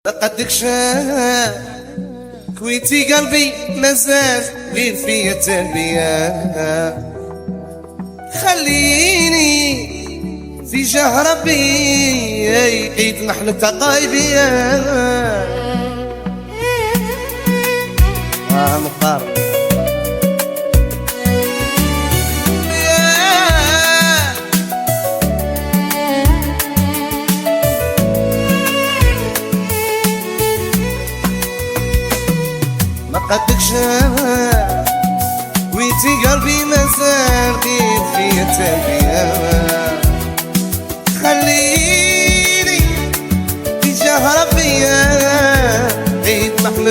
لقدك شاف كويتي قلبي مازال غير فيا تربية. خليني في جاه ربي عيد محلك تقايبية. مختار قدك شاف ويتي قلبي مازال غير فيا تربية. خليني في جاه ربي عيد محمد